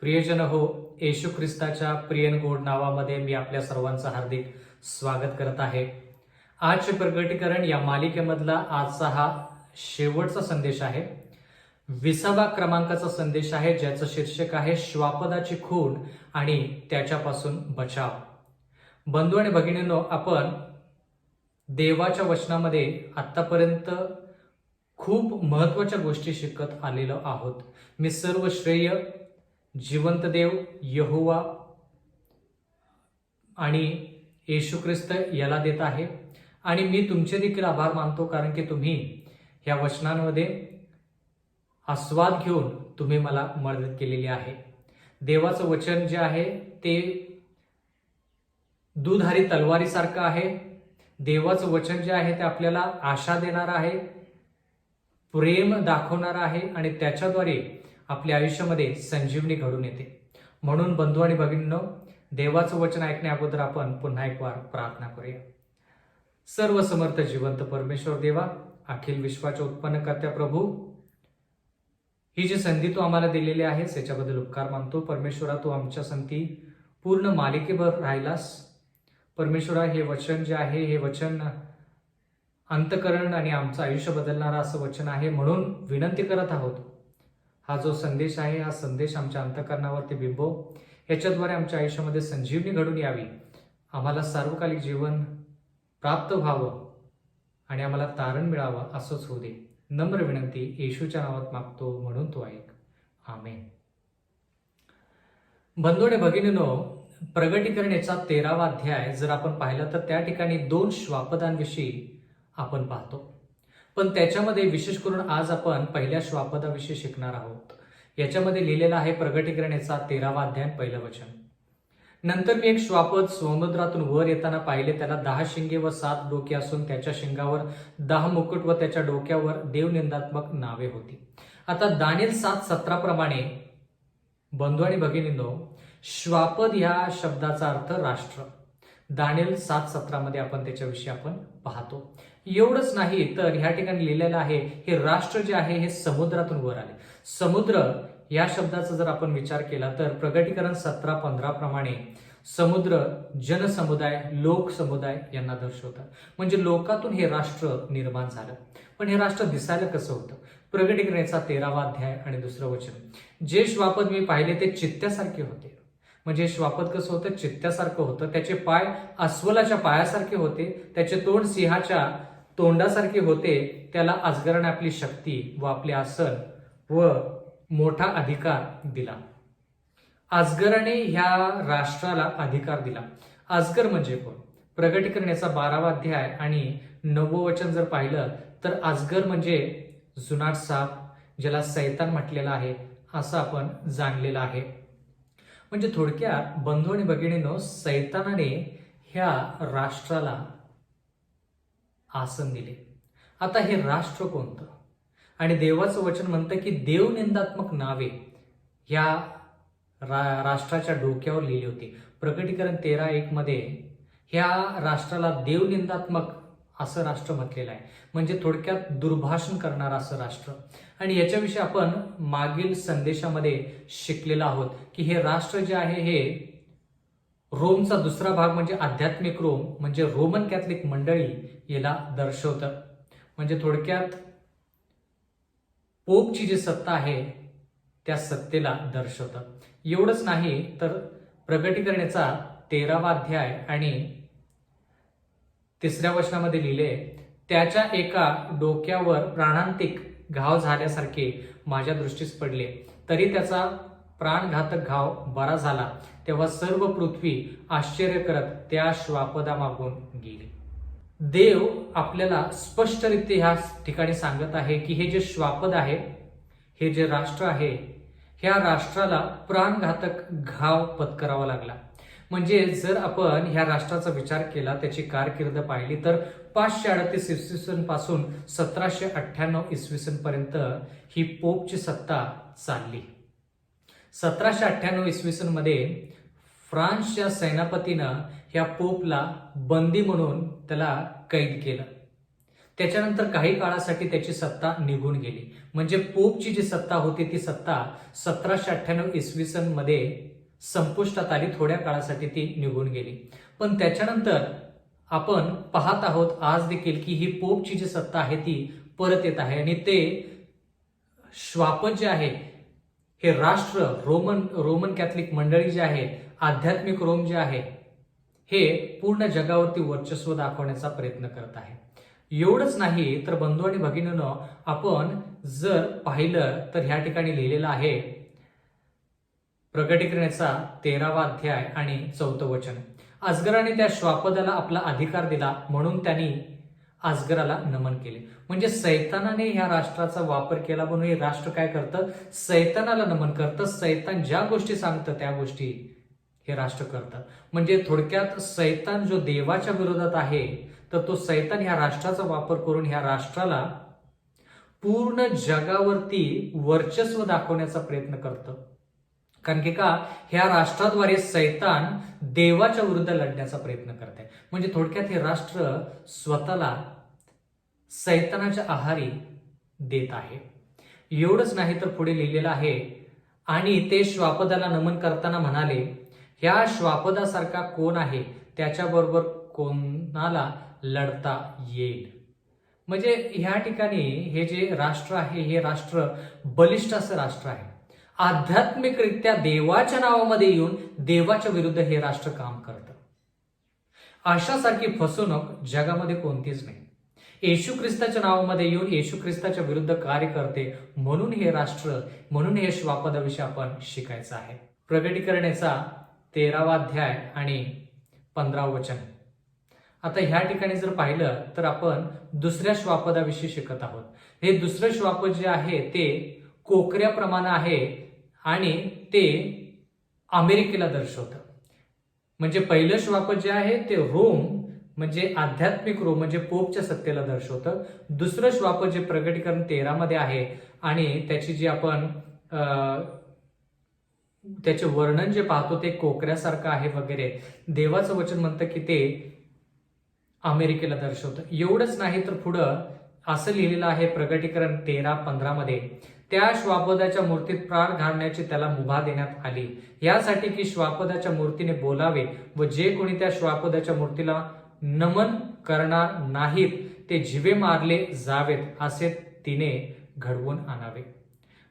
प्रियजन हो, येशू ख्रिस्ताच्या प्रियन गोड नावामध्ये मी आपल्या सर्वांचं हार्दिक स्वागत करत आहे. आजचे प्रगटीकरण या मालिकेमधला आजचा हा शेवटचा संदेश आहे. 20व्या क्रमांकाचा संदेश आहे, ज्याचं शीर्षक आहे श्वापदाची खूण आणि त्याच्यापासून बचाव. बंधू आणि भगिनींनो, आपण देवाच्या वचनामध्ये आतापर्यंत खूप महत्वाच्या गोष्टी शिकत आलेलो आहोत. मी सर्व श्रेय जिवंत देव यहोवा आणि येशू ख्रिस्त याला देत आहे. आणि मी तुमचे देखील आभार मानतो, कारण की तुम्ही ह्या वचनांमध्ये आस्वाद घेऊन तुम्ही मला मदत केलेली आहे. देवाचं वचन जे आहे ते दुधारी तलवारीसारखं आहे. देवाचं वचन जे आहे ते आपल्याला आशा देणार आहे, प्रेम दाखवणार आहे आणि त्याच्याद्वारे आपल्या आयुष्यामध्ये संजीवनी घडून येते. म्हणून बंधू आणि भगिनींनो, देवाचं वचन ऐकण्या अगोदर आपण पुन्हा एक वार प्रार्थना करूया. सर्व समर्थ जिवंत परमेश्वर देवा, अखिल विश्वाच्या उत्पन्नकर्त्या प्रभू, ही जी संधी तू आम्हाला दिलेली आहेस याच्याबद्दल उपकार मानतो. परमेश्वरा, तू आमच्या संधी पूर्ण मालिकेभर राहिलास. परमेश्वरा, हे वचन जे आहे हे वचन अंतकरण आणि आमचं आयुष्य बदलणारं असं वचन आहे. म्हणून विनंती करत आहोत, हा जो संदेश आहे हा संदेश आमच्या अंतकरणावरती बिंबव. याच्याद्वारे आमच्या आयुष्यामध्ये संजीवनी घडून यावी, आम्हाला सार्वकालिक जीवन प्राप्त व्हावं आणि आम्हाला तारण मिळावं असंच होऊ दे. नम्र विनंती येशूच्या नावात मागतो, म्हणून तो ऐक. आमेन. बंधू आणि भगिनींनो, प्रगटीकरण याचा 13वा अध्याय जर आपण पाहिला तर त्या ठिकाणी 2 श्वापदांविषयी आपण पाहतो. पण त्याच्यामध्ये विशेष करून आज आपण पहिल्या श्वापदाविषयी शिकणार आहोत. याच्यामध्ये लिहिलेलं आहे प्रगटीकरण याचा 13वा अध्याय 1 वचन. नंतर मी एक श्वापद समुद्रातून वर येताना पाहिले. त्याला 10 शिंगे व 7 डोके असून त्याच्या शिंगावर 10 मुकुट व त्याच्या डोक्यावर देवनिंदात्मक नावे होती. आता दानिएल 7:17 प्रमाणे बंधू आणि भगिनींनो, श्वापद ह्या शब्दाचा अर्थ राष्ट्र. दानिएल 7:17 मध्ये आपण त्याच्याविषयी आपण पाहतो. एवढंच नाही तर ह्या ठिकाणी लिहिलेलं आहे हे राष्ट्र जे आहे हे समुद्रातून वर आले. समुद्र या शब्दाचा जर आपण विचार केला तर प्रगटीकरण 17:15 प्रमाणे समुद्र जनसमुदाय, लोक समुदाय यांना दर्शवतात. म्हणजे लोकातून हे राष्ट्र निर्माण झालं. पण हे राष्ट्र दिसायला कसं होतं? प्रगटीकरणाचा 13वा अध्याय आणि 2 वचन. जे श्वापद मी पाहिले ते चित्त्यासारखे होते. म्हणजे श्वापद कसं होतं? चित्त्यासारखं होतं. त्याचे पाय अस्वलाच्या पायासारखे होते, त्याचे तोंड सिंहाच्या तोंडासारखे होते. त्याला अजगराने आपली शक्ती व आपले आसन व मोठा अधिकार दिला. अजगराने ह्या राष्ट्राला अधिकार दिला. अजगर म्हणजे कोण? प्रगटीकरणाचा 12वा अध्याय आणि 9वं वचन जर पाहिलं तर अजगर म्हणजे जुनाट साप, ज्याला सैतान म्हटलेलं आहे असं आपण जाणलेलं आहे. म्हणजे थोडक्यात बंधू आणि भगिनींनो, सैतानाने ह्या राष्ट्राला आसन दिले. आता हे राष्ट्र कोणतं? आणि देवाचं वचन म्हणतं की देवनिंदात्मक नावे ह्या राष्ट्राच्या डोक्यावर लिहिली होती. प्रगटीकरण 13:1 मध्ये ह्या राष्ट्राला देवनिंदात्मक असं राष्ट्र म्हटलेलं आहे. म्हणजे थोडक्यात दुर्भाषण करणारं असं राष्ट्र. आणि याच्याविषयी आपण मागील संदेशामध्ये शिकलेलो आहोत की हे राष्ट्र जे आहे हे रोमचा दुसरा भाग म्हणजे आध्यात्मिक रोम, म्हणजे रोमन कॅथलिक मंडळी याला दर्शवतं. म्हणजे थोडक्यात पोपची जी सत्ता आहे त्या सत्तेला दर्शवतं. एवढंच नाही तर प्रगटीकरणाचा 13वा अध्याय आणि 3ऱ्या वचनामध्ये लिहिले, त्याच्या एका डोक्यावर प्राणांतिक घाव झाल्यासारखे माझ्या दृष्टीस पडले, तरी त्याचा प्राणघातक घाव बरा झाला. तेव्हा सर्व पृथ्वी आश्चर्य करत त्या श्वापदामागून गेली. देव आपल्याला स्पष्टरित्या ह्या ठिकाणी सांगत आहे की हे जे श्वापद आहे, हे जे राष्ट्र आहे, ह्या राष्ट्राला प्राणघातक घाव पत्करावा लागला. म्हणजे जर आपण ह्या राष्ट्राचा विचार केला, त्याची कारकीर्द पाहिली तर 538 इसवी सन पासून 1798 इसवी सन पर्यंत ही पोपची सत्ता चालली. 1798 इसवी सन मध्ये फ्रान्सच्या सेनापतीनं ह्या पोपला बंदी म्हणून त्याला कैद केलं. त्याच्यानंतर काही काळासाठी त्याची सत्ता निघून गेली. म्हणजे पोपची जी सत्ता होती ती सत्ता 1798 इसवी सन मध्ये संपुष्टात आली. थोड्या काळासाठी ती निघून गेली. पण त्याच्यानंतर आपण पाहत आहोत आज देखील की ही पोपची जी सत्ता आहे ती परत येत आहे आणि ते श्वापद जे आहे हे राष्ट्र रोमन कॅथलिक मंडळी जे आहे, आध्यात्मिक रोम जे आहे, हे पूर्ण जगावरती वर्चस्व दाखवण्याचा प्रयत्न करत आहे. एवढंच नाही तर बंधू आणि भगिनींनो, आपण जर पाहिलं तर ह्या ठिकाणी लिहिलेलं आहे प्रकटीकरणाचा 13वा अध्याय आणि 4थं वचन. अजगराने त्या श्वापदाला आपला अधिकार दिला म्हणून त्यांनी अजगराला नमन केले. म्हणजे सैतानाने ह्या राष्ट्राचा वापर केला म्हणून हे राष्ट्र काय करतं, सैतानाला नमन करतं. सैतान ज्या गोष्टी सांगतं त्या गोष्टी हे राष्ट्र करतं. म्हणजे थोडक्यात सैतान जो देवाच्या विरोधात आहे तर तो सैतान ह्या राष्ट्राचा वापर करून ह्या राष्ट्राला पूर्ण जगावरती वर्चस्व दाखवण्याचा प्रयत्न करतं. कारण की का, ह्या राष्ट्राद्वारे सैतान देवाच्या विरुद्ध लढण्याचा प्रयत्न करत आहे. म्हणजे थोडक्यात हे राष्ट्र स्वतःला सैतानाच्या आहारी देत आहे. एवढंच नाही तर पुढे लिहिलेलं आहे, आणि ते श्वापदाला नमन करताना म्हणाले, ह्या श्वापदासारखा कोण आहे, त्याच्याबरोबर कोणाला लढता येईल. म्हणजे ह्या ठिकाणी हे जे राष्ट्र आहे हे राष्ट्र बलिष्ठ असं राष्ट्र आहे. आध्यात्मिकरित्या देवाच्या नावामध्ये येऊन देवाच्या विरुद्ध हे राष्ट्र काम करतं. अशासारखी फसवणूक जगामध्ये कोणतीच नाही. येशू ख्रिस्ताच्या नावामध्ये येऊन येशू ख्रिस्ताच्या विरुद्ध कार्य करते म्हणून हे राष्ट्र, म्हणून हे श्वापदाविषयी आपण शिकायचं आहे. प्रकटीकरणाचा 13वा अध्याय आणि 15वं वचन. आता ह्या ठिकाणी जर पाहिलं तर आपण दुसऱ्या श्वापदाविषयी शिकत आहोत. हे दुसरं श्वापद जे आहे ते कोकऱ्याप्रमाणे आहे आणि ते अमेरिकेला दर्शवतं. म्हणजे पहिलं श्वापद जे आहे ते रोम म्हणजे आध्यात्मिक रोम म्हणजे पोपच्या सत्तेला दर्शवतं. दुसरं श्वापद जे प्रकटीकरण 13 मध्ये आहे आणि त्याची जी आपण त्याचे वर्णन जे पाहतो ते कोकऱ्यासारखं आहे वगैरे, देवाचं वचन म्हणतं की ते अमेरिकेला दर्शवतं. एवढंच नाही तर पुढं असं लिहिलेलं आहे प्रकटीकरण 13:15 मध्ये, त्या श्वापदाच्या मूर्तीत प्राण घालण्याची त्याला मुभा देण्यात आली, यासाठी की श्वापदाच्या मूर्तीने बोलावे व जे कोणी त्या श्वापदाच्या मूर्तीला नमन करणार नाहीत ते जिवे मारले जावेत असे तिने घडवून आणावे.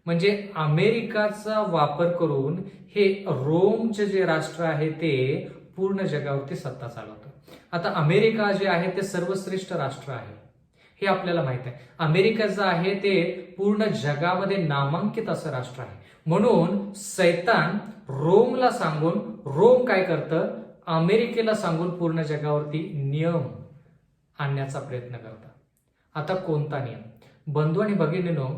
म्हणजे अमेरिकाचा वापर करून हे रोमचे जे राष्ट्र आहे ते पूर्ण जगावरती सत्ता चालवतं. आता अमेरिका जे आहे ते सर्वश्रेष्ठ राष्ट्र आहे हे आपल्याला माहित आहे. अमेरिका जे आहे ते पूर्ण जगामध्ये नामांकित असं राष्ट्र आहे. म्हणून सैतान रोमला सांगून, रोम काय करतं, अमेरिकेला सांगून पूर्ण जगावरती नियम आणण्याचा प्रयत्न करतात. आता कोणता नियम? बंधू आणि भगिनींनो,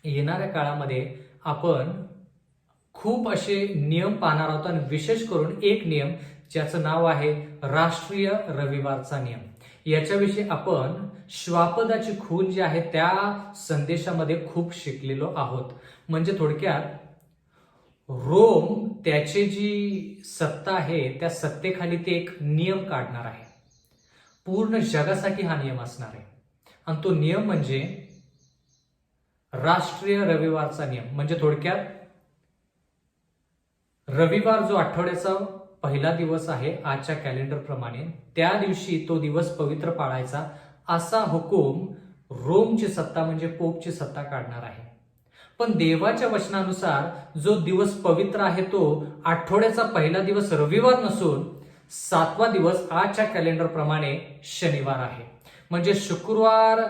येणाऱ्या काळामध्ये आपण खूप असे नियम पाहणार आहोत आणि विशेष करून एक नियम ज्याचं नाव आहे राष्ट्रीय रविवारचा नियम. याच्याविषयी आपण श्वापदाची खून जी आहे त्या संदेशामध्ये खूप शिकलेलो आहोत. म्हणजे थोडक्यात रोम त्याची जी सत्ता आहे त्या सत्तेखाली ते एक नियम काढणार आहे. पूर्ण जगासाठी हा नियम असणार आहे आणि तो नियम म्हणजे राष्ट्रीय रविवारचा नियम. म्हणजे थोडक्यात रविवार जो आठवड्याचा पहिला दिवस आहे आजच्या कॅलेंडर प्रमाणे, त्या दिवशी तो दिवस पवित्र पाळायचा असा हुकूम रोमची सत्ता म्हणजे पोपची सत्ता काढणार आहे. पण देवाच्या वचनानुसार जो दिवस पवित्र आहे तो आठवड्याचा पहिला दिवस रविवार नसून 7वा दिवस आजच्या कॅलेंडर प्रमाणे शनिवार आहे. म्हणजे शुक्रवार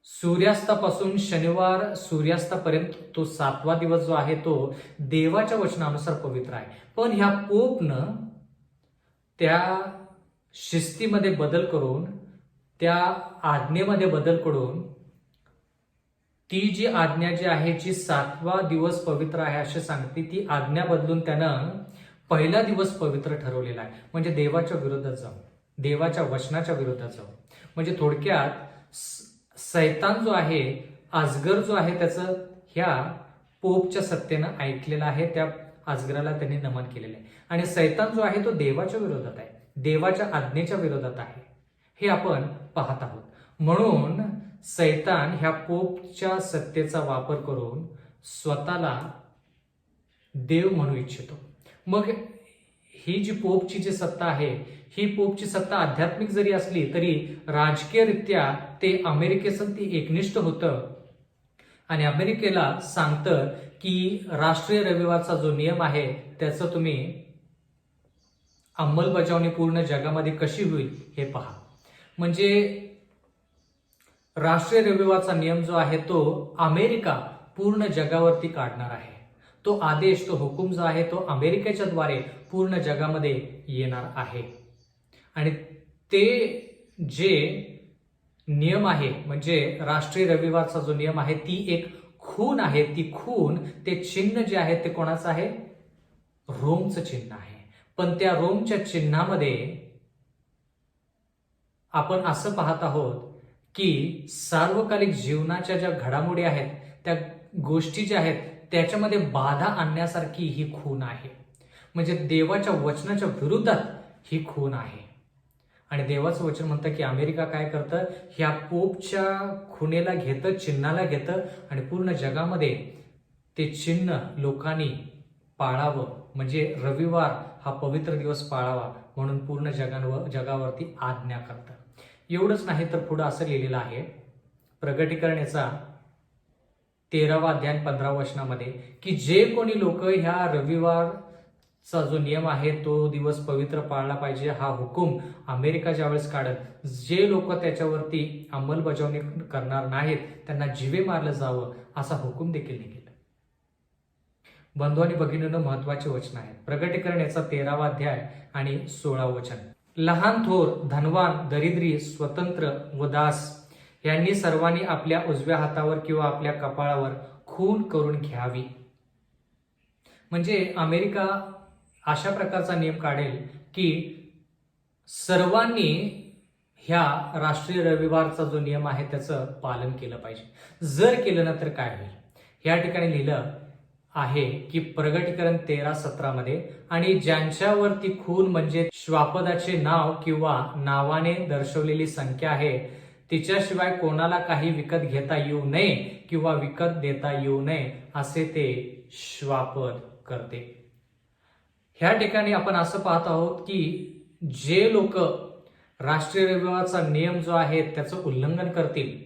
सूर्यास्तापासून शनिवार सूर्यास्तापर्यंत तो 7वा दिवस जो आहे तो देवाच्या वचनानुसार पवित्र आहे. पण ह्या पोपनं त्या शिस्तीमध्ये बदल करून, त्या आज्ञेमध्ये बदल करून, ती जी आज्ञा जी आहे जी 7वा दिवस पवित्र आहे असे सांगते, ती आज्ञा बदलून त्यानं पहिला दिवस पवित्र ठरवलेला आहे. म्हणजे देवाच्या विरोधात जाऊ, देवाच्या वचनाच्या विरोधात जाऊ. म्हणजे थोडक्यात सैतान जो आहे, अजगर जो आहे, त्याचं ह्या पोपच्या सत्तेनं ऐकलेलं आहे. त्या अजगराला त्यांनी नमन केलेलं आहे. आणि सैतान जो आहे तो देवाच्या विरोधात आहे, देवाच्या आज्ञेच्या विरोधात आहे, हे आपण पाहत आहोत. म्हणून सैतान ह्या पोपच्या सत्तेचा वापर करून स्वतःला देव म्हणू इच्छितो. मग ही जी पोपची जी सत्ता आहे, ही पोपची सत्ता आध्यात्मिक जरी असली तरी राजकीयरित्या ते अमेरिकेचं ती एकनिष्ठ होतं आणि अमेरिकेला सांगतं की राष्ट्रीय रविवारचा जो नियम आहे त्याचं तुम्ही अंमलबजावणी पूर्ण जगामध्ये कशी होईल हे पहा. म्हणजे राष्ट्रीय रविवारचा नियम जो आहे तो अमेरिका पूर्ण जगावरती काढणार आहे. तो आदेश, तो हुकूम जो आहे तो अमेरिकेच्या द्वारे पूर्ण जगामध्ये येणार आहे. आणि ते जे नियम आहे म्हणजे राष्ट्रीय रविवारचा जो नियम आहे ती एक खून आहे. ती खून, ते चिन्ह जे आहे ते कोणाचं आहे? रोमचं चिन्ह आहे. पण त्या रोमच्या चिन्हामध्ये आपण असं पाहत आहोत की सार्वकालिक जीवनाच्या ज्या घडामोडी आहेत, त्या गोष्टी ज्या आहेत त्याच्यामध्ये बाधा आणण्यासारखी ही खून आहे. म्हणजे देवाच्या वचनाच्या विरोधात ही खून आहे. आणि देवाचं वचन म्हणतं की अमेरिका काय करतं? ह्या पोपच्या खुनेला घेतं, चिन्हाला घेतं आणि पूर्ण जगामध्ये ते चिन्ह लोकांनी पाळावं, म्हणजे रविवार हा पवित्र दिवस पाळावा म्हणून पूर्ण जगावरती आज्ञा करतं. एवढंच नाही तर पुढं असं लिहिलेलं आहे प्रगटीकरण याचा 13वा अध्याय 15व्या वचनामध्ये की जे कोणी लोक ह्या रविवारचा जो नियम आहे तो दिवस पवित्र पाळला पाहिजे, हा हुकूम अमेरिका ज्यावेळेस काढत, जे लोक त्याच्यावरती अंमलबजावणी करणार नाहीत त्यांना जीवे मारलं जावं असा हुकूम देखील निघेल. बंधू आणि भगिनींनो, महत्वाचे वचन आहेत. प्रगटीकरण याचा 13वा अध्याय आणि 16वं वचन. लहान थोर, धनवान, दरिद्री, स्वतंत्र व दास यांनी सर्वांनी आपल्या उजव्या हातावर किंवा आपल्या कपाळावर खून करून घ्यावी. म्हणजे अमेरिका अशा प्रकारचा नियम काढेल की सर्वांनी ह्या राष्ट्रीय रविवारचा जो नियम आहे त्याचं पालन केलं पाहिजे. जर केलं ना तर काय होईल? या ठिकाणी लिहिलं आहे की प्रगटीकरण 13:17 मध्ये, आणि ज्यांच्यावरती खून म्हणजे श्वापदाचे नाव किंवा नावाने दर्शवलेली संख्या आहे तिच्याशिवाय कोणाला काही विकत घेता येऊ नये किंवा विकत देता येऊ नये असे ते श्वापद करते. ह्या ठिकाणी आपण असं पाहत आहोत की जे लोक राष्ट्रीय रविवारचा नियम जो आहे त्याचं उल्लंघन करतील,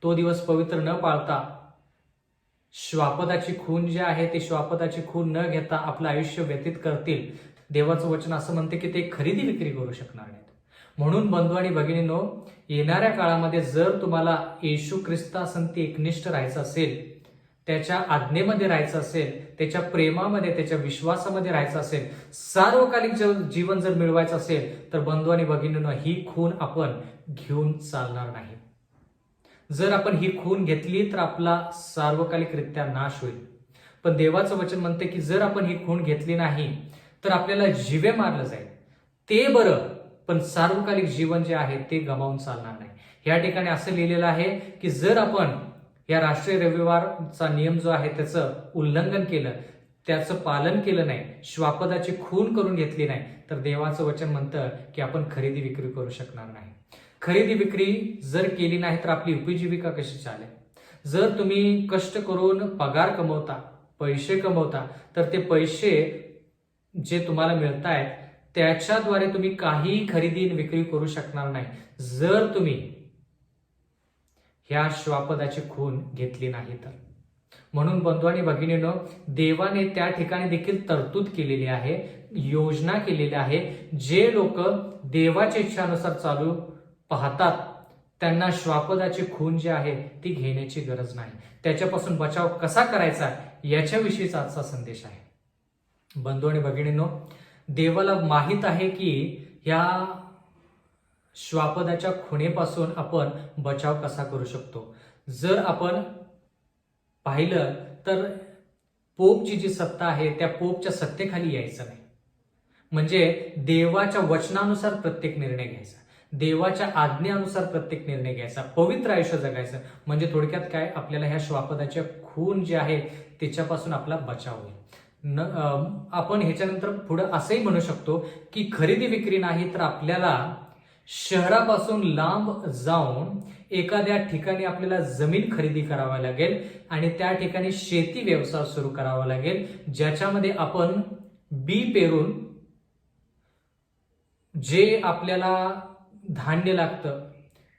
तो दिवस पवित्र न पाळता श्वापदाची खून जे आहे ते श्वापदाची खून न घेता आपलं आयुष्य व्यतीत करतील, देवाचं वचन असं म्हणते की ते खरेदी विक्री करू शकणार नाहीत. म्हणून बंधू आणि भगिनींनो, येणाऱ्या काळामध्ये जर तुम्हाला येशू ख्रिस्तासंती एकनिष्ठ राहायचं असेल, त्याच्या आज्ञेमध्ये राहायचं असेल, त्याच्या प्रेमामध्ये, त्याच्या विश्वासामध्ये राहायचं असेल, सार्वकालिक जीवन जर मिळवायचं असेल तर बंधू आणि भगिनींनो, ही खून आपण घेऊन चालणार नाही. जर आपण ही खून घेतली तर आपला सार्वकालिकरित्या नाश होईल. पण देवाचं वचन म्हणते की जर आपण ही खून घेतली नाही तर आपल्याला जीवे मारलं जाईल. ते बरं, पण सार्वकालिक जीवन जे आहे ते गमावून चालणार नाही. या ठिकाणी असं लिहिलेलं आहे की जर आपण या राष्ट्रीय रविवारचा नियम जो आहे त्याचं उल्लंघन केलं, त्याचं पालन केलं नाही, श्वापदाची खून करून घेतली नाही, तर देवाचं वचन म्हणतं की आपण खरेदी विक्री करू शकणार नाही. खरेदी विक्री जर केली नाही तर आपली उपजीविका कशी चालेल? जर तुम्ही कष्ट करून पगार कमवता, पैसे कमवता, तर ते पैसे जे तुम्हाला मिळत आहेत त्याच्याद्वारे तुम्ही काही खरेदी विक्री करू शकणार नाही जर तुम्ही ह्या श्वापदाची खून घेतली नाही तर. म्हणून बंधू आणि भगिनींनो, देवाने त्या ठिकाणी देखील तरतूद केलेली आहे, योजना केलेली आहे. जे लोक देवाच्या इच्छानुसार चालू पाहतात त्यांना श्वापदाची खून जी आहे ती घेण्याची गरज नाही. त्याच्यापासून बचाव कसा करायचा याच्याविषयीचा आजचा संदेश आहे. बंधू आणि भगिनींनो, देवाला माहित आहे की ह्या श्वापदाच्या खुणेपासून आपण बचाव कसा करू शकतो. जर आपण पाहिलं तर पोपची जी सत्ता आहे त्या पोपच्या सत्तेखाली यायचं नाही. म्हणजे देवाच्या वचनानुसार प्रत्येक निर्णय घ्यायचा, देवाच्या आज्ञेनुसार प्रत्येक निर्णय घ्यायचा, पवित्र आयुष्य जगायचं. म्हणजे थोडक्यात काय, आपल्याला ह्या श्वापदाच्या खून जे आहे त्याच्यापासून आपला बचाव होईल. आपण ह्याच्यानंतर पुढे असंही म्हणू शकतो की खरेदी विक्री नाही तर आपल्याला शहरापासून लांब जाऊन एखाद्या ठिकाणी आपल्याला जमीन खरेदी करावी लागेल आणि त्या ठिकाणी शेती व्यवसाय सुरू करावा लागेल, ज्याच्यामध्ये आपण बी पेरून जे आपल्याला धान्य लागतं,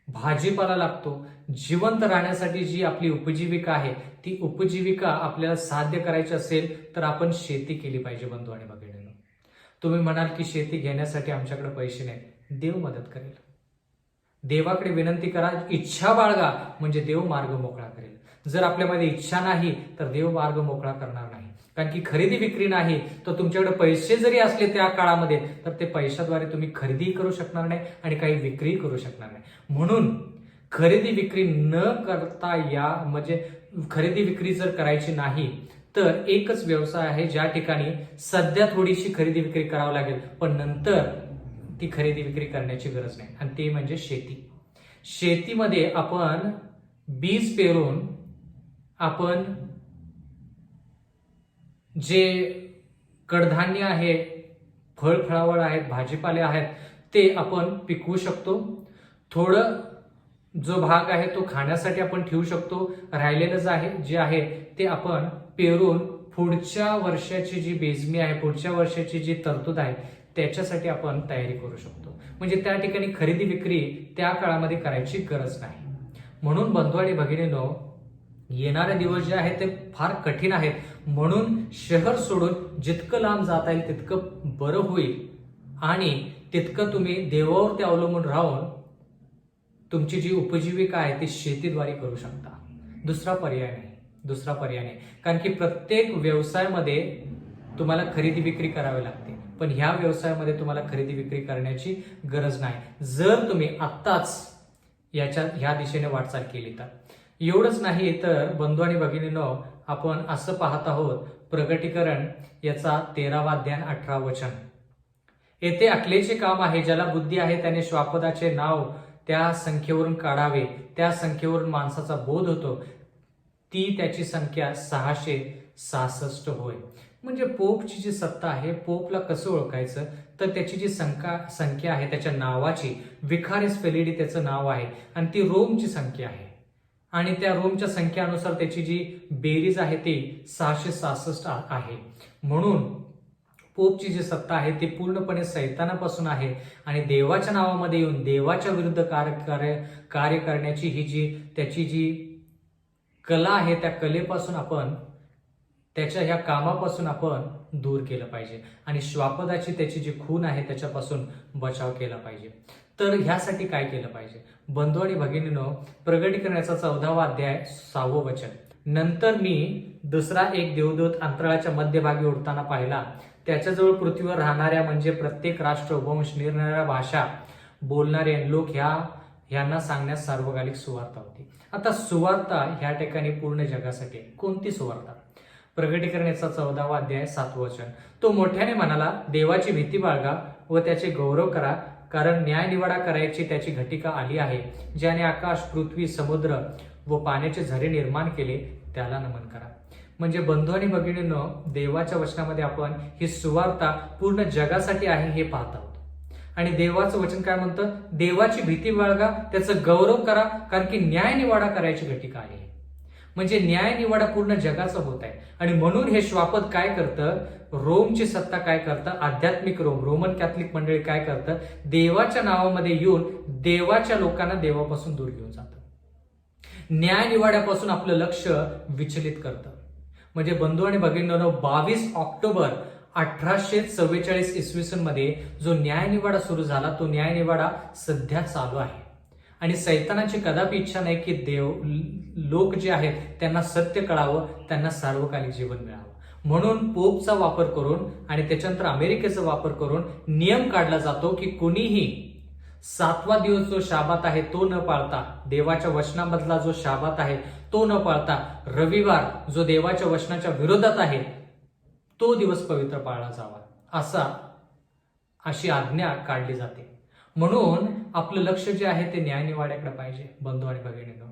भाजीपाला लागतो, जिवंत राहण्यासाठी जी आपली उपजीविका आहे, ती उपजीविका आपल्याला साध्य करायची असेल तर आपण शेती केली पाहिजे बंधू आणि भगिनींनो. तुम्ही म्हणाल की शेती घेण्यासाठी आमच्याकडे पैसे नाहीत. देव मदत करेल. देवाकडे विनंती करा, इच्छा बाळगा, म्हणजे देव मार्ग मोकळा करेल. जर आपल्यामध्ये इच्छा नाही तर देव मार्ग मोकळा करणार नाही. कारण की खरेदी विक्री नाही तर तुमच्याकडे पैसे जरी असले त्या काळामध्ये तर ते पैशाद्वारे तुम्ही खरेदी करू शकणार नाही आणि काही विक्री करू शकणार नाही. म्हणून खरेदी विक्री न करता म्हणजे खरेदी विक्री जर करायची नाही तर एकच व्यवसाय आहे ज्या ठिकाणी सध्या थोडीशी खरेदी विक्री करावी लागेल, पण नंतर ती खरेदी विक्री करण्याची गरज नाही, आणि ते म्हणजे शेती. शेतीमध्ये आपण बीज पेरून आपण जे कडधान्य आहे, फळफळावळ आहेत, भाजीपाले आहेत, ते आपण पिकवू शकतो. थोडं जो भाग आहे तो खाण्यासाठी आपण ठेवू शकतो. राहिलेलं जे आहे ते आपण पेरून पुढच्या वर्षाची जी बेजमी आहे, पुढच्या वर्षाची जी तरतूद आहे, त्याच्यासाठी आपण तयारी करू शकतो. म्हणजे त्या ठिकाणी खरेदी विक्री त्या काळामध्ये करायची गरज नाही. म्हणून बंधू आणि भगिनींनो, येणारे दिवस जे आहेत ते फार कठीण आहेत. म्हणून शहर सोडून जितकं लांब जाता येईल तितकं बरं होईल, आणि तितकं तुम्ही देवावरती अवलंबून राहून तुमची जी उपजीविका आहे ती शेतीद्वारे करू शकता. दुसरा पर्याय नाही. कारण की प्रत्येक व्यवसायामध्ये तुम्हाला खरेदी विक्री करावी लागते, पण ह्या व्यवसायामध्ये तुम्हाला खरेदी विक्री करण्याची गरज नाही, जर तुम्ही आत्ताच ह्या दिशेने वाटचाल केली तर. एवढंच नाही तर बंधू आणि भगिनींनो, आपण असं पाहत आहोत प्रगटीकरण याचा 13वा अध्याय 18 वचन. येथे अकलेचे काम आहे, ज्याला बुद्धी आहे त्याने श्वापदाचे नाव त्या संख्येवरून काढावे. त्या संख्येवरून माणसाचा बोध होतो, ती त्याची संख्या 666 होय. म्हणजे पोपची जी सत्ता आहे, पोपला कसं ओळखायचं तर त्याची जी संख्या आहे, त्याच्या नावाची विखारिस फेलिडी त्याचं नाव आहे, आणि ती रोमची संख्या आहे, आणि त्या रोमच्या संख्यानुसार त्याची जी बेरीज आहे ती 666 आहे. म्हणून पोपची जी सत्ता आहे ती पूर्णपणे सैतानापासून आहे, आणि देवाच्या नावामध्ये येऊन देवाच्या विरुद्ध कार्य करण्याची त्याची जी कला आहे, त्या कलेपासून आपण, त्याच्या ह्या कामापासून आपण दूर केलं पाहिजे, आणि श्वापदाची त्याची जी खून आहे त्याच्यापासून बचाव केला पाहिजे. तर ह्यासाठी काय केलं पाहिजे बंधू आणि भगिनींनो? प्रगटीकरणाचा 14वा अध्याय 6वं वचन. नंतर मी दुसरा एक देवदूत अंतराळाच्या मध्यभागी उडताना पाहिला. त्याच्याजवळ पृथ्वीवर राहणाऱ्या, म्हणजे प्रत्येक राष्ट्र, वंश, निरनिराळ्या भाषा बोलणारे लोक ह्यांना सांगण्यास सार्वकालिक सुवार्ता होती. आता सुवार्ता ह्या ठिकाणी पूर्ण जगासाठी. कोणती सुवार्ता? प्रगटीकरणाचा 14वा अध्याय 7वं वचन. तो मोठ्याने म्हणाला, देवाची भीती बाळगा व त्याचे गौरव करा, कारण न्यायनिवाडा करायची त्याची घटिका आली आहे. ज्याने आकाश, पृथ्वी, समुद्र व पाण्याचे झरे निर्माण केले, त्याला नमन करा. म्हणजे बंधू आणि भगिनींनो, देवाच्या वचनामध्ये आपण ही सुवार्ता पूर्ण जगासाठी आहे हे पाहत आहोत. आणि देवाचं वचन काय म्हणतं? देवाची भीती बाळगा, त्याचं गौरव करा, कारण की न्यायनिवाडा करायची घटिका आहे. म्हणजे न्यायनिवाडा पूर्ण जगाचा होत आहे. आणि म्हणून हे श्वापद काय करतं? रोमची सत्ता काय करतं? आध्यात्मिक रोमन कॅथलिक मंडळी काय करतं? देवाच्या नावामध्ये येऊन देवाच्या लोकांना देवापासून दूर घेऊन जातं, न्यायनिवाड्यापासून आपलं लक्ष विचलित करतं. म्हणजे बंधू आणि भगिनींनो, 22 ऑक्टोबर 1844 इसवी सन मध्ये जो न्यायनिवाडा सुरू झाला, तो न्यायनिवाडा सध्या चालू आहे. आणि सैतानाची कदापि इच्छा नाही की लोक जे आहेत त्यांना सत्य कळावं, त्यांना सार्वकालिक जीवन मिळावं. म्हणून पोपचा वापर करून आणि त्याच्यानंतर अमेरिकेचा वापर करून नियम काढला जातो की कुणीही 7वा दिवस जो शाबात आहे तो न पाळता, देवाच्या वचनामधला जो शाबात आहे तो न पाळता, रविवार जो देवाच्या वचनाच्या विरोधात आहे तो दिवस पवित्र पाळला जावा, अशी आज्ञा काढली जाते. म्हणून आपलं लक्ष जे आहे ते न्यायनिवाड्याकडे पाहिजे बंधू आणि भगिनींनो.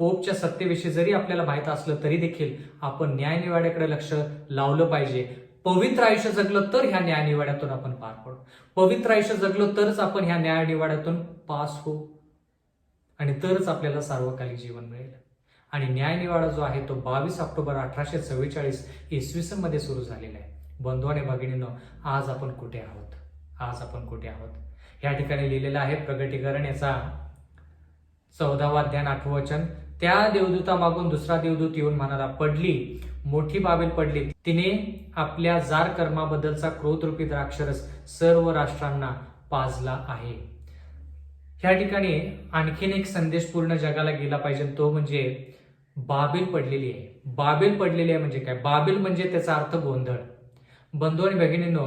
पोपच्या सत्तेविषयी जरी आपल्याला माहित असलं तरी देखील आपण न्यायनिवाड्याकडे लक्ष लावलं पाहिजे. पवित्र आयुष्य जगलं तर ह्या न्यायनिवाड्यातून आपण पार पडू. पवित्र आयुष्य जगलो तरच आपण ह्या न्यायनिवाड्यातून पास होऊ. आणि तरच आपल्याला सार्वकालिक जीवन मिळेल. आणि न्यायनिवाडा जो आहे तो 22 ऑक्टोबर 1844 इसवी सन मध्ये सुरू झालेला आहे. बंधू आणि भगिनींनो, आज आपण कुठे आहोत? आज आपण कुठे आहोत? या ठिकाणी लिहिलेलं आहे प्रगटीकरण याचा 14वा अध्याय 8वं वचन. त्या देवदूतामागून दुसरा देवदूत येऊन म्हणाला, पडली, मोठी बाबेल पडली, तिने आपल्या जार कर्माबद्दलचा क्रोधरूपी द्राक्षरस सर्व राष्ट्रांना पाजला आहे. ह्या ठिकाणी आणखीन एक संदेश पूर्ण जगाला गेला पाहिजे, तो म्हणजे बाबेल पडलेली आहे. बाबेल पडलेली आहे म्हणजे काय? बाबेल म्हणजे त्याचा अर्थ गोंधळ. बंधू आणि भगिनींनो,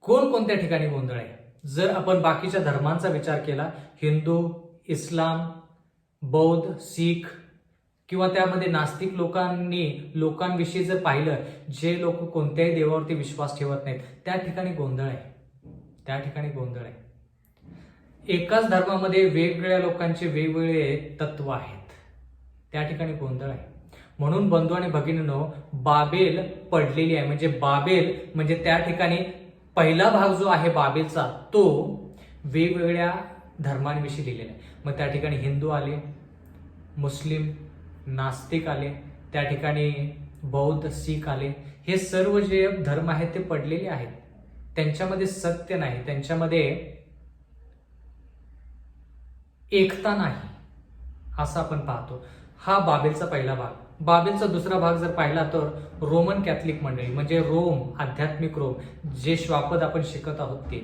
कोणत्या ठिकाणी गोंधळ आहे? जर आपण बाकीच्या धर्मांचा विचार केला, हिंदू, इस्लाम, बौद्ध, शीख किंवा त्यामध्ये नास्तिक लोकांविषयी जर पाहिलं, जे लोक कोणत्याही देवावरती विश्वास ठेवत नाहीत, त्या ठिकाणी गोंधळ आहे. त्या ठिकाणी गोंधळ आहे. एकाच धर्मामध्ये वेगवेगळ्या लोकांचे वेगवेगळे तत्व आहेत, त्या ठिकाणी गोंधळ आहे. म्हणून बंधू आणि भगिनींनो, बाबेल पडलेली आहे. म्हणजे बाबेल म्हणजे त्या ठिकाणी पहिला भाग जो आहे बाबेलचा, तो वेगवेगळ्या धर्मांविषयी लिहिलेला आहे. मग त्या ठिकाणी हिंदू आले, मुस्लिम, नास्तिक आले, त्या ठिकाणी बौद्ध, शीख आले. हे सर्व जे धर्म आहेत ते पडलेले आहेत. त्यांच्यामध्ये सत्य नाही, त्यांच्यामध्ये एकता नाही, असं आपण पाहतो. हा बाबेलचा पहिला भाग. बाबेलचा दुसरा भाग जर पाहिला तर रोमन कॅथलिक मंडळी, म्हणजे रोम, आध्यात्मिक रोम, जे श्वापद आपण शिकत आहोत ते,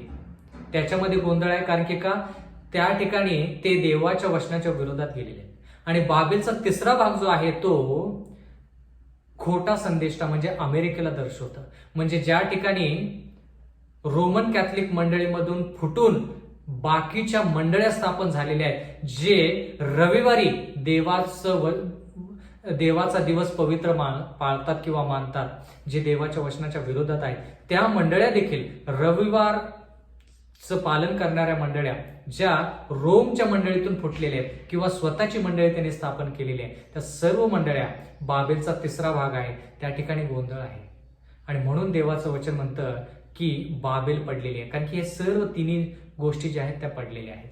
त्याच्यामध्ये गोंधळ आहे. कारण की का? त्या ठिकाणी ते देवाच्या वचनाच्या विरोधात गेलेले आहेत. आणि बाबेलचा तिसरा भाग जो आहे तो खोटा संदेष्टा म्हणजे अमेरिकेला दर्शवतं. म्हणजे ज्या ठिकाणी रोमन कॅथलिक मंडळीमधून फुटून बाकीच्या मंडळ्या स्थापन झालेल्या आहेत, जे रविवारी देवाचा दिवस पवित्र पाळतात किंवा मानतात, जे देवाच्या वचनाच्या विरोधात आहेत, त्या मंडळ्या देखील रविवारचं पालन करणाऱ्या मंडळ्या, ज्या रोमच्या मंडळीतून फुटलेल्या आहेत किंवा स्वतःची मंडळी त्यांनी स्थापन केलेली आहे, त्या सर्व मंडळ्या बाबेलचा तिसरा भाग आहे. त्या ठिकाणी गोंधळ आहे. आणि म्हणून देवाचं वचन म्हणतं की बाबेल पडलेली आहे. कारण की हे सर्व तिन्ही गोष्टी ज्या आहेत त्या पडलेल्या आहेत.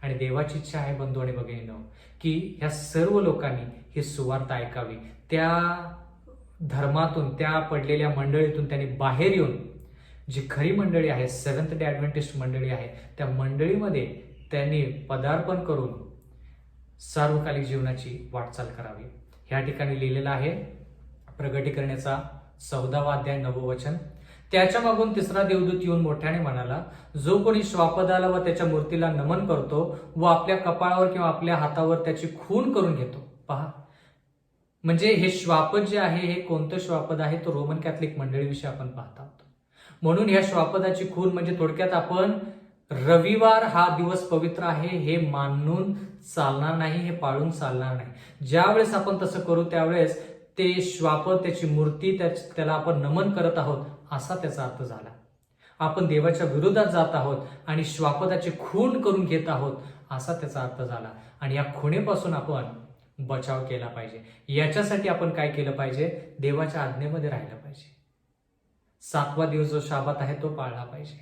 आणि देवाची इच्छा आहे बंधू आणि भगिनींनो, की ह्या सर्व लोकांनी ही सुवार्ता ऐकावी. त्या धर्मातून, त्या पडलेल्या मंडळीतून त्यांनी बाहेर येऊन जी खरी मंडळी आहे, सेव्हन्थ डे ॲडव्हेंटिस्ट मंडळी आहे, त्या मंडळीमध्ये त्यांनी पदार्पण करून सार्वकालिक जीवनाची वाटचाल करावी. ह्या ठिकाणी लिहिलेलं आहे प्रगटीकरणाचा 14वा अध्याय 9वं वचन. त्याच्या मागून तिसरा देवदूत येऊन मोठ्याने म्हणाला, जो कोणी श्वापदाला व त्याच्या मूर्तीला नमन करतो व आपल्या कपाळावर किंवा आपल्या हातावर त्याची खून करून घेतो. पहा, म्हणजे हे श्वापद जे आहे, हे कोणतं श्वापद आहे? तो रोमन कॅथलिक मंडळीविषयी आपण पाहत आहोत. म्हणून ह्या श्वापदाची खून म्हणजे थोडक्यात आपण रविवार हा दिवस पवित्र आहे हे मानून चालणार नाही, हे पाळून चालणार नाही. ज्यावेळेस आपण तसं करू त्यावेळेस ते श्वापद, त्याची मूर्ती, त्याला आपण नमन करत आहोत असा त्याचा अर्थ झाला. आपण देवाच्या विरोधात जात आहोत आणि श्वापदाची खून करून घेत आहोत असा त्याचा अर्थ झाला. आणि या खुणेपासून आपण बचाव केला पाहिजे. याच्यासाठी आपण काय केलं पाहिजे? देवाच्या आज्ञेमध्ये राहिलं पाहिजे. 7वा दिवस जो शाबात आहे तो पाळला पाहिजे.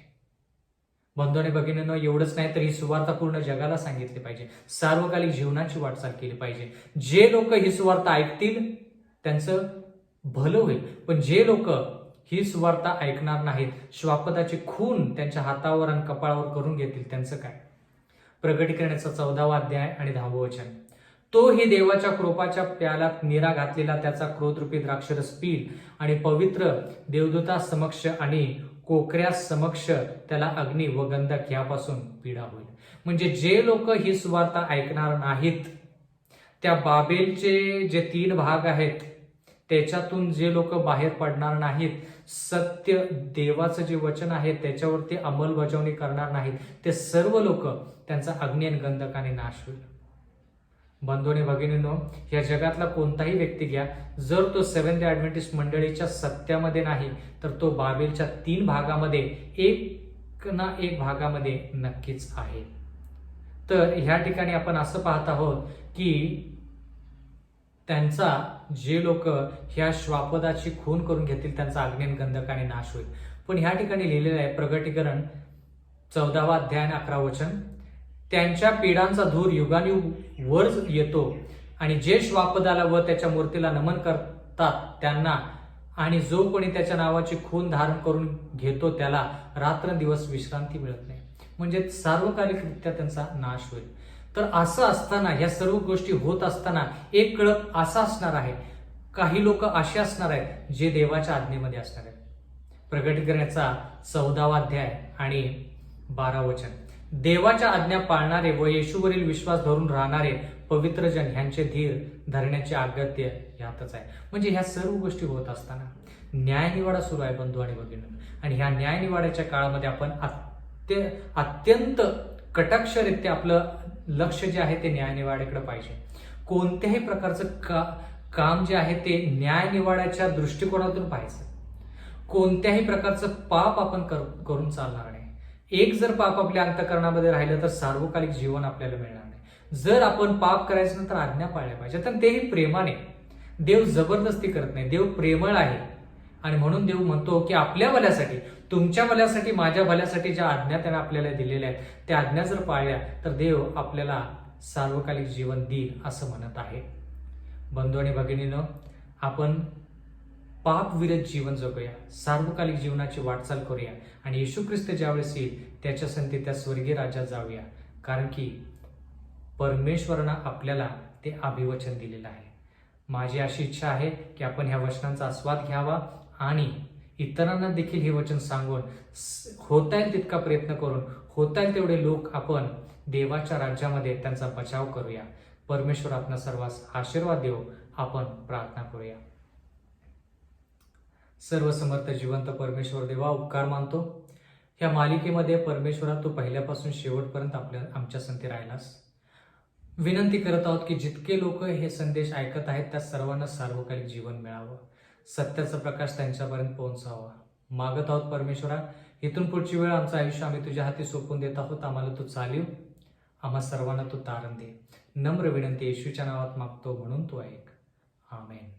बंधू आणि भगिनींनो, एवढंच नाही तर ही सुवार्ता पूर्ण जगाला सांगितली पाहिजे. सार्वकालिक जीवनाची वाटचाल केली पाहिजे. जे लोक ही सुवार्ता ऐकतील त्यांचं भलं होईल, पण जे लोक ही सुवार्ता ऐकणार नाहीत, श्वापदाची खून त्यांच्या हातावर आणि कपाळावर करून घेतील, त्यांचं काय? प्रगटीकरणाचा 14वा अध्याय आणि 10वं वचन. तो ही देवाच्या कृपाच्या प्याल्यात निरा घातलेला त्याचा क्रोधरूपी द्राक्षरस पील आणि पवित्र देवदूता समक्ष आणि कोकऱ्या समक्ष त्याला अग्नी व गंधक यापासून पीडा होईल. म्हणजे जे लोक ही सुवार्ता ऐकणार नाहीत, त्या बाबेलचे जे 3 भाग आहेत त्याच्यातून जे लोक बाहेर पडणार नाहीत, सत्य देवाचं जे वचन आहे त्याच्यावरती अंमलबजावणी करणार नाहीत, ते सर्व लोक त्यांचा अग्नी आणि गंधकाने नाश होईल. बंधू आणि भगिनींनो, या जगातला कोणताही व्यक्ती घ्या, जर तो सेव्हन्थ डे ॲडव्हेंटिस्ट मंडळीच्या सत्यामध्ये नाही तर तो बाबेलच्या 3 भागामध्ये एक ना एक भागामध्ये नक्कीच आहे. तर ह्या ठिकाणी आपण असं पाहत आहोत की त्यांचा जे लोक ह्या श्वापदाची खून करून घेतील त्यांचा अग्नी आणि गंधकाने नाश होईल. पण ह्या ठिकाणी लिहिलेलं आहे प्रगटीकरण 14वा अध्याय 11 वचन. त्यांच्या पीडांचा धूर युगानुयुग वर येतो आणि जे श्वापदाला व त्याच्या मूर्तीला नमन करतात त्यांना आणि जो कोणी त्याच्या नावाची खून धारण करून घेतो त्याला रात्रंदिवस विश्रांती मिळत नाही. म्हणजे सार्वकालिकरित्या त्यांचा नाश होईल. तर असं असताना, या सर्व गोष्टी होत असताना एक कळप असा असणार आहे, काही लोक असे असणार आहेत जे देवाच्या आज्ञेमध्ये असणार आहेत. प्रगटीकरणाचा 14वा अध्याय आणि 12 वचन. देवाच्या आज्ञा पाळणारे व येशूवरील विश्वास धरून राहणारे पवित्र जन ह्यांचे धीर धरण्याचे अगत्य यातच आहे. म्हणजे ह्या सर्व गोष्टी होत असताना न्यायनिवाडा सुरू आहे बंधू आणि भगिनी. आणि ह्या न्यायनिवाड्याच्या काळामध्ये आपण अत्यंत कटाक्षरित्या आपलं लक्ष जे आहे ते न्यायनिवाड्याकडे पाहिजे. कोणत्याही प्रकारचं काम जे आहे ते न्यायनिवाड्याच्या दृष्टिकोनातून पाहायचं. कोणत्याही प्रकारचं पाप आपण करून चालणार नाही. एक जर पाप आपल्या अंतःकरणामध्ये राहिलं तर सार्वकालिक जीवन आपल्याला मिळणार नाही. जर आपण पाप करायचं नंतर आज्ञा पाळल्या पाहिजे, तर तेही प्रेमाने. देव जबरदस्ती करत नाही, देव प्रेमळ आहे. आणि म्हणून देव म्हणतो की आपल्या भल्यासाठी, तुमच्या भल्यासाठी, माझ्या भल्यासाठी ज्या आज्ञा त्याने आपल्याला दिलेल्या आहेत त्या आज्ञा जर पाळल्या तर देव आपल्याला सार्वकालिक जीवन देईल असं म्हणत आहे. बंधू आणि भगिनीनं, आपण पापविरहित जीवन जगूया, सार्वकालिक जीवनाची वाटचाल करूया आणि येशू ख्रिस्त ज्यावेळेस येईल त्याच्या संगती त्या स्वर्गीय राज्यात जाऊया. कारण की परमेश्वरानं आपल्याला ते अभिवचन दिलेलं आहे. माझी अशी इच्छा आहे की आपण ह्या वचनांचा आस्वाद घ्यावा आणि इतरांना देखील हे वचन सांगून होता येईल तितका प्रयत्न करून होता येईल तेवढे लोक आपण देवाच्या राज्यामध्ये त्यांचा बचाव करूया. परमेश्वर आपल्या सर्वांस आशीर्वाद देव. आपण प्रार्थना करूया. सर्वसमर्थ जिवंत परमेश्वर देवा, उपकार मानतो ह्या मालिकेमध्ये परमेश्वरा तू पहिल्यापासून शेवटपर्यंत आमच्या संगती राहिलास. विनंती करत आहोत की जितके लोक हे संदेश ऐकत आहेत त्या सर्वांना सार्वकालिक जीवन मिळावं, सत्याचा प्रकाश त्यांच्यापर्यंत पोहोचावा मागत आहोत. परमेश्वरा, इथून पुढची वेळ आमचं आयुष्य आम्ही तुझ्या हाती सोपून देत आहोत. आम्हाला तू चालीव, आम्हा सर्वांना तू तारण दे. नम्र विनंती येशूच्या नावात मागतो, म्हणून तू ऐक. आमेन.